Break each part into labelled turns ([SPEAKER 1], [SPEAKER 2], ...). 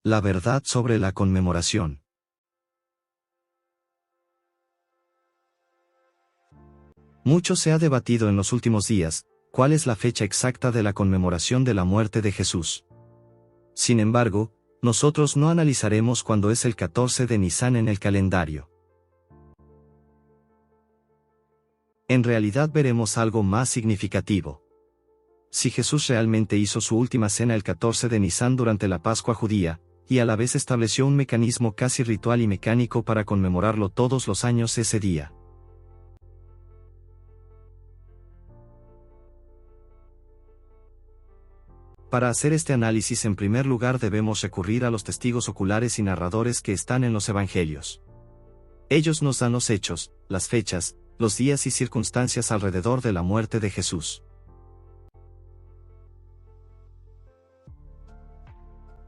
[SPEAKER 1] La verdad sobre la conmemoración. Mucho se ha debatido en los últimos días, cuál es la fecha exacta de la conmemoración de la muerte de Jesús. Sin embargo, nosotros no analizaremos cuándo es el 14 de Nisan en el calendario. En realidad veremos algo más significativo. Si Jesús realmente hizo su última cena el 14 de Nisan durante la Pascua judía, y a la vez estableció un mecanismo casi ritual y mecánico para conmemorarlo todos los años ese día. Para hacer este análisis en primer lugar debemos recurrir a los testigos oculares y narradores que están en los evangelios. Ellos nos dan los hechos, las fechas, los días y circunstancias alrededor de la muerte de Jesús.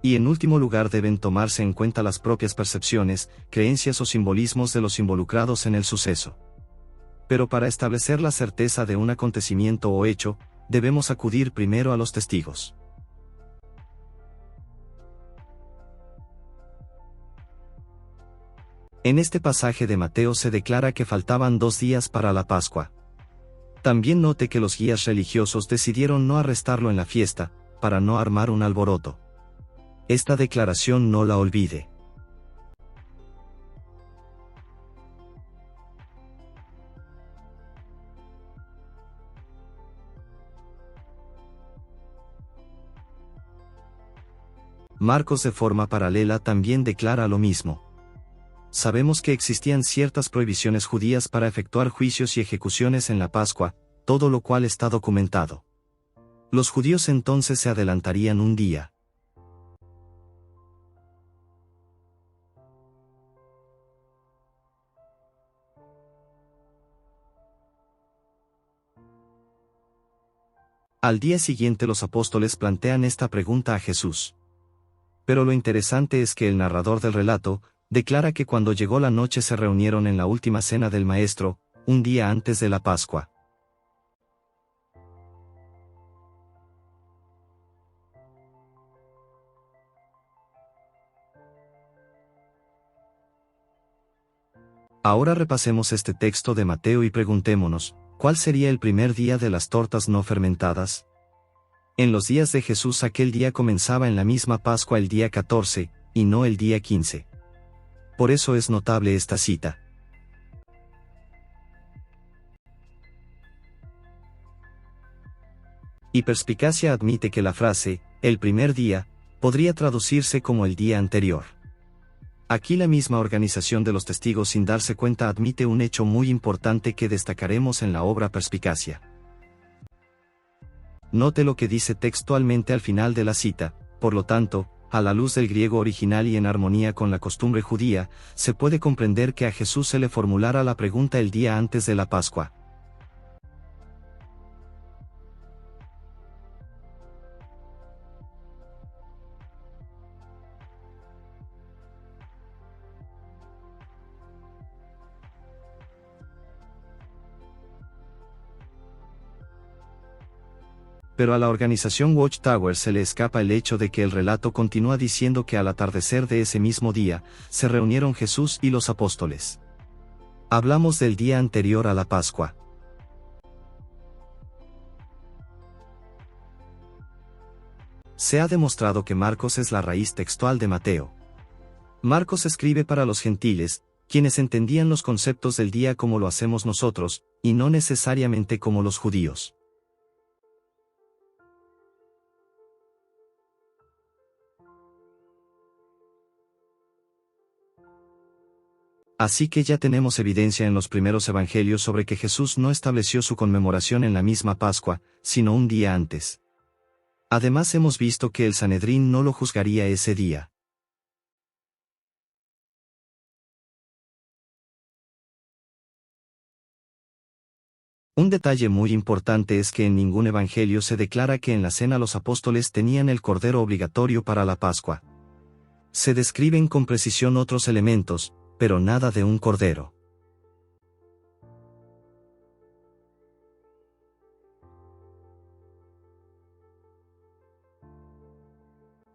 [SPEAKER 1] Y en último lugar deben tomarse en cuenta las propias percepciones, creencias o simbolismos de los involucrados en el suceso. Pero para establecer la certeza de un acontecimiento o hecho, debemos acudir primero a los testigos. En este pasaje de Mateo se declara que faltaban 2 días para la Pascua. También note que los guías religiosos decidieron no arrestarlo en la fiesta, para no armar un alboroto. Esta declaración no la olvide. Marcos de forma paralela también declara lo mismo. Sabemos que existían ciertas prohibiciones judías para efectuar juicios y ejecuciones en la Pascua, todo lo cual está documentado. Los judíos entonces se adelantarían un día. Al día siguiente los apóstoles plantean esta pregunta a Jesús. Pero lo interesante es que el narrador del relato declara que cuando llegó la noche se reunieron en la última cena del Maestro, un día antes de la Pascua. Ahora repasemos este texto de Mateo y preguntémonos, ¿cuál sería el primer día de las tortas no fermentadas? En los días de Jesús aquel día comenzaba en la misma Pascua el día 14, y no el día 15. Por eso es notable esta cita. Y Perspicacia admite que la frase, el primer día, podría traducirse como el día anterior. Aquí la misma organización de los testigos sin darse cuenta admite un hecho muy importante que destacaremos en la obra Perspicacia. Note lo que dice textualmente al final de la cita, por lo tanto, a la luz del griego original y en armonía con la costumbre judía, se puede comprender que a Jesús se le formulara la pregunta el día antes de la Pascua. Pero a la organización Watchtower se le escapa el hecho de que el relato continúa diciendo que al atardecer de ese mismo día, se reunieron Jesús y los apóstoles. Hablamos del día anterior a la Pascua. Se ha demostrado que Marcos es la raíz textual de Mateo. Marcos escribe para los gentiles, quienes entendían los conceptos del día como lo hacemos nosotros, y no necesariamente como los judíos. Así que ya tenemos evidencia en los primeros evangelios sobre que Jesús no estableció su conmemoración en la misma Pascua, sino un día antes. Además hemos visto que el Sanedrín no lo juzgaría ese día. Un detalle muy importante es que en ningún evangelio se declara que en la cena los apóstoles tenían el cordero obligatorio para la Pascua. Se describen con precisión otros elementos, pero nada de un cordero.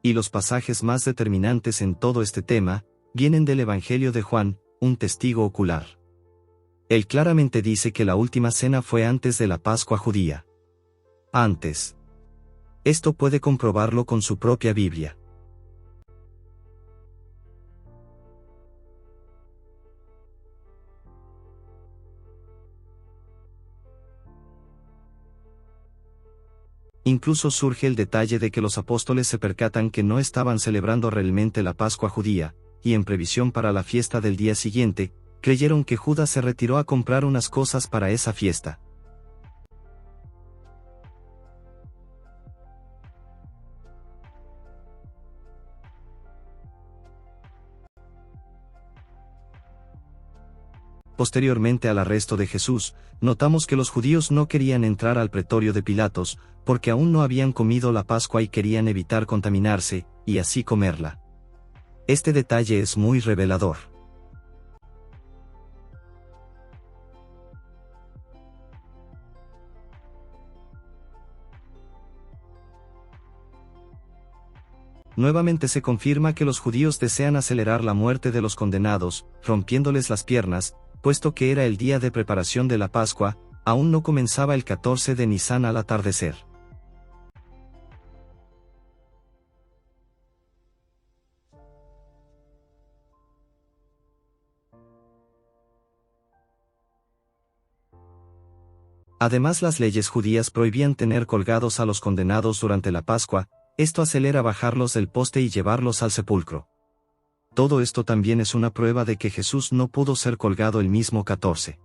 [SPEAKER 1] Y los pasajes más determinantes en todo este tema, vienen del Evangelio de Juan, un testigo ocular. Él claramente dice que la última cena fue antes de la Pascua judía. Antes. Esto puede comprobarlo con su propia Biblia. Incluso surge el detalle de que los apóstoles se percatan que no estaban celebrando realmente la Pascua judía, y en previsión para la fiesta del día siguiente, creyeron que Judas se retiró a comprar unas cosas para esa fiesta. Posteriormente al arresto de Jesús, notamos que los judíos no querían entrar al pretorio de Pilatos, porque aún no habían comido la Pascua y querían evitar contaminarse, y así comerla. Este detalle es muy revelador. Nuevamente se confirma que los judíos desean acelerar la muerte de los condenados, rompiéndoles las piernas, puesto que era el día de preparación de la Pascua, aún no comenzaba el 14 de Nisán al atardecer. Además, las leyes judías prohibían tener colgados a los condenados durante la Pascua, esto acelera bajarlos del poste y llevarlos al sepulcro. Todo esto también es una prueba de que Jesús no pudo ser colgado el mismo 14.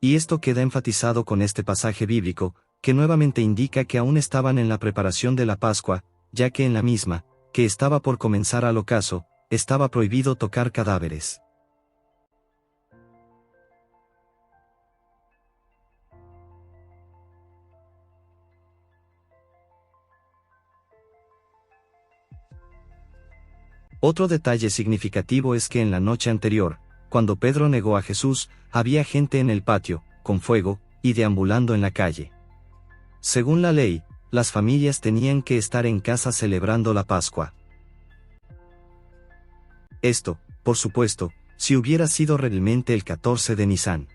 [SPEAKER 1] Y esto queda enfatizado con este pasaje bíblico, que nuevamente indica que aún estaban en la preparación de la Pascua, ya que en la misma, que estaba por comenzar al ocaso, estaba prohibido tocar cadáveres. Otro detalle significativo es que en la noche anterior, cuando Pedro negó a Jesús, había gente en el patio, con fuego, y deambulando en la calle. Según la ley, las familias tenían que estar en casa celebrando la Pascua. Esto, por supuesto, si hubiera sido realmente el 14 de Nisán.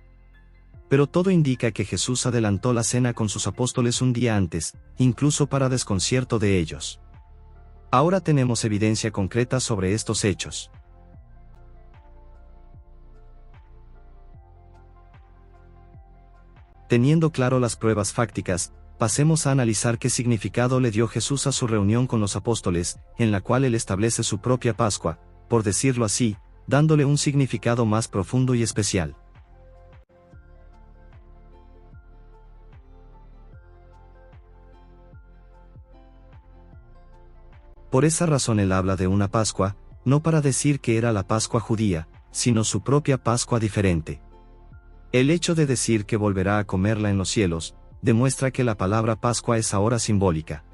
[SPEAKER 1] Pero todo indica que Jesús adelantó la cena con sus apóstoles un día antes, incluso para desconcierto de ellos. Ahora tenemos evidencia concreta sobre estos hechos. Teniendo claro las pruebas fácticas, pasemos a analizar qué significado le dio Jesús a su reunión con los apóstoles, en la cual él establece su propia Pascua, por decirlo así, dándole un significado más profundo y especial. Por esa razón él habla de una Pascua, no para decir que era la Pascua judía, sino su propia Pascua diferente. El hecho de decir que volverá a comerla en los cielos, demuestra que la palabra Pascua es ahora simbólica.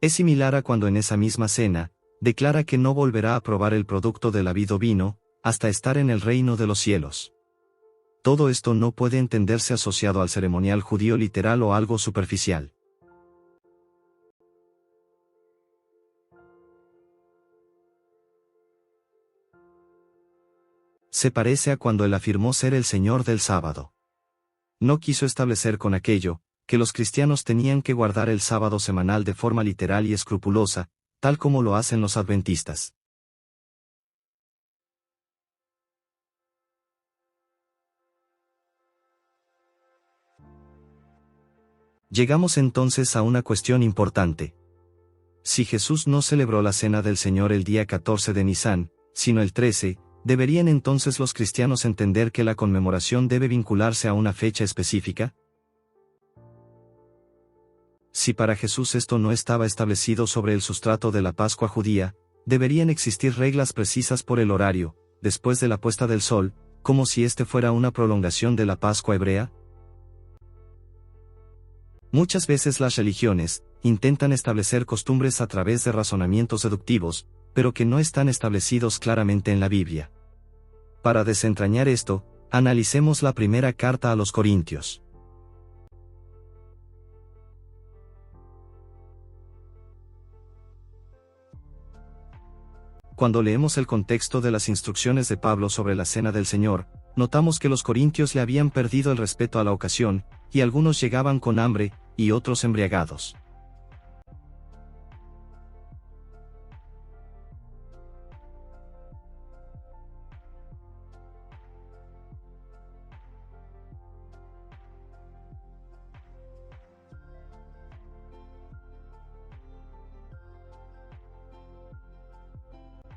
[SPEAKER 1] Es similar a cuando en esa misma cena, declara que no volverá a probar el producto de la vid o vino, hasta estar en el reino de los cielos. Todo esto no puede entenderse asociado al ceremonial judío literal o algo superficial. Se parece a cuando él afirmó ser el Señor del sábado. No quiso establecer con aquello, que los cristianos tenían que guardar el sábado semanal de forma literal y escrupulosa, tal como lo hacen los adventistas. Llegamos entonces a una cuestión importante. Si Jesús no celebró la Cena del Señor el día 14 de Nisán, sino el 13, ¿deberían entonces los cristianos entender que la conmemoración debe vincularse a una fecha específica? Si para Jesús esto no estaba establecido sobre el sustrato de la Pascua judía, deberían existir reglas precisas por el horario, después de la puesta del sol, como si este fuera una prolongación de la Pascua hebrea. Muchas veces las religiones intentan establecer costumbres a través de razonamientos deductivos, pero que no están establecidos claramente en la Biblia. Para desentrañar esto, analicemos la primera carta a los Corintios. Cuando leemos el contexto de las instrucciones de Pablo sobre la Cena del Señor, notamos que los corintios le habían perdido el respeto a la ocasión, y algunos llegaban con hambre, y otros embriagados.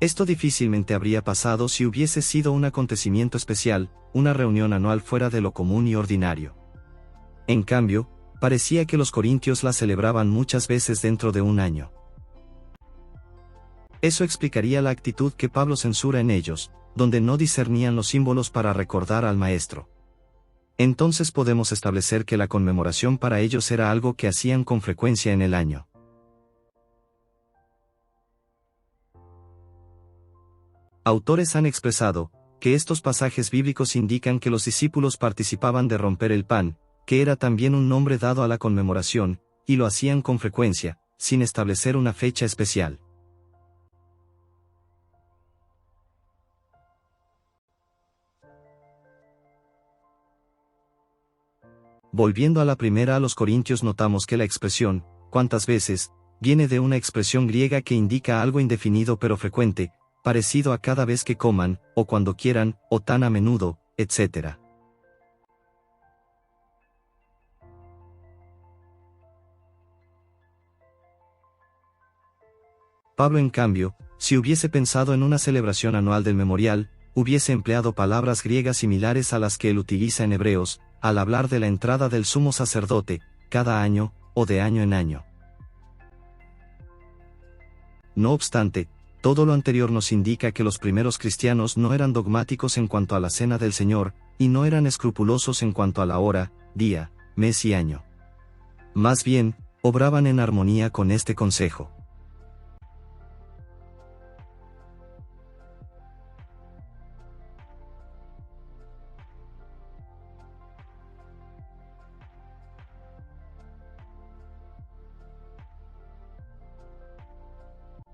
[SPEAKER 1] Esto difícilmente habría pasado si hubiese sido un acontecimiento especial, una reunión anual fuera de lo común y ordinario. En cambio, parecía que los corintios la celebraban muchas veces dentro de un año. Eso explicaría la actitud que Pablo censura en ellos, donde no discernían los símbolos para recordar al Maestro. Entonces podemos establecer que la conmemoración para ellos era algo que hacían con frecuencia en el año. Autores han expresado que estos pasajes bíblicos indican que los discípulos participaban de romper el pan, que era también un nombre dado a la conmemoración, y lo hacían con frecuencia, sin establecer una fecha especial. Volviendo a la primera a los Corintios, notamos que la expresión, ¿cuántas veces?, viene de una expresión griega que indica algo indefinido pero frecuente, parecido a cada vez que coman, o cuando quieran, o tan a menudo, etc. Pablo, en cambio, si hubiese pensado en una celebración anual del memorial, hubiese empleado palabras griegas similares a las que él utiliza en Hebreos, al hablar de la entrada del sumo sacerdote, cada año, o de año en año. No obstante, todo lo anterior nos indica que los primeros cristianos no eran dogmáticos en cuanto a la Cena del Señor, y no eran escrupulosos en cuanto a la hora, día, mes y año. Más bien, obraban en armonía con este consejo.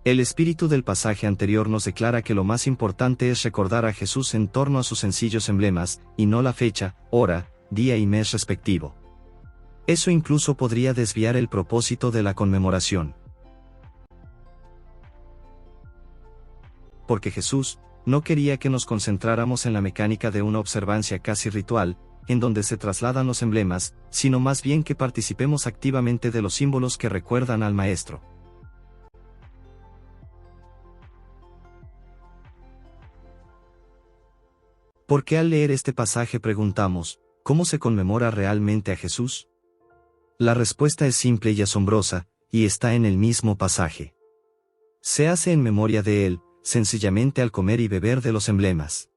[SPEAKER 1] El espíritu del pasaje anterior nos declara que lo más importante es recordar a Jesús en torno a sus sencillos emblemas, y no la fecha, hora, día y mes respectivo. Eso incluso podría desviar el propósito de la conmemoración. Porque Jesús no quería que nos concentráramos en la mecánica de una observancia casi ritual, en donde se trasladan los emblemas, sino más bien que participemos activamente de los símbolos que recuerdan al Maestro. ¿Por qué al leer este pasaje preguntamos, ¿cómo se conmemora realmente a Jesús? La respuesta es simple y asombrosa, y está en el mismo pasaje. Se hace en memoria de Él, sencillamente al comer y beber de los emblemas.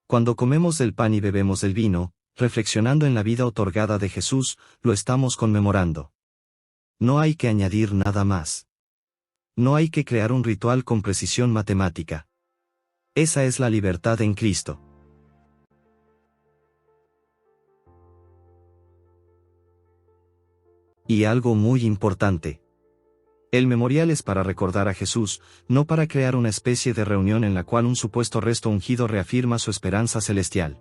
[SPEAKER 1] Cuando comemos del pan y bebemos del vino, reflexionando en la vida otorgada de Jesús, lo estamos conmemorando. No hay que añadir nada más. No hay que crear un ritual con precisión matemática. Esa es la libertad en Cristo. Y algo muy importante. El memorial es para recordar a Jesús, no para crear una especie de reunión en la cual un supuesto resto ungido reafirma su esperanza celestial.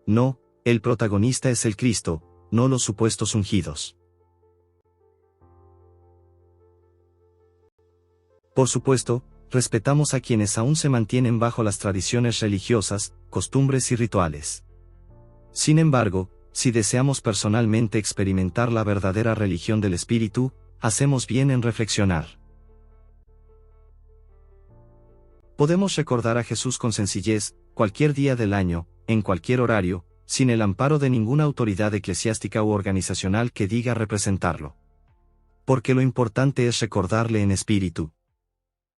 [SPEAKER 1] No, el protagonista es el Cristo, no los supuestos ungidos. Por supuesto, respetamos a quienes aún se mantienen bajo las tradiciones religiosas, costumbres y rituales. Sin embargo, si deseamos personalmente experimentar la verdadera religión del Espíritu, hacemos bien en reflexionar. Podemos recordar a Jesús con sencillez, cualquier día del año, en cualquier horario, sin el amparo de ninguna autoridad eclesiástica u organizacional que diga representarlo. porque lo importante es recordarle en espíritu.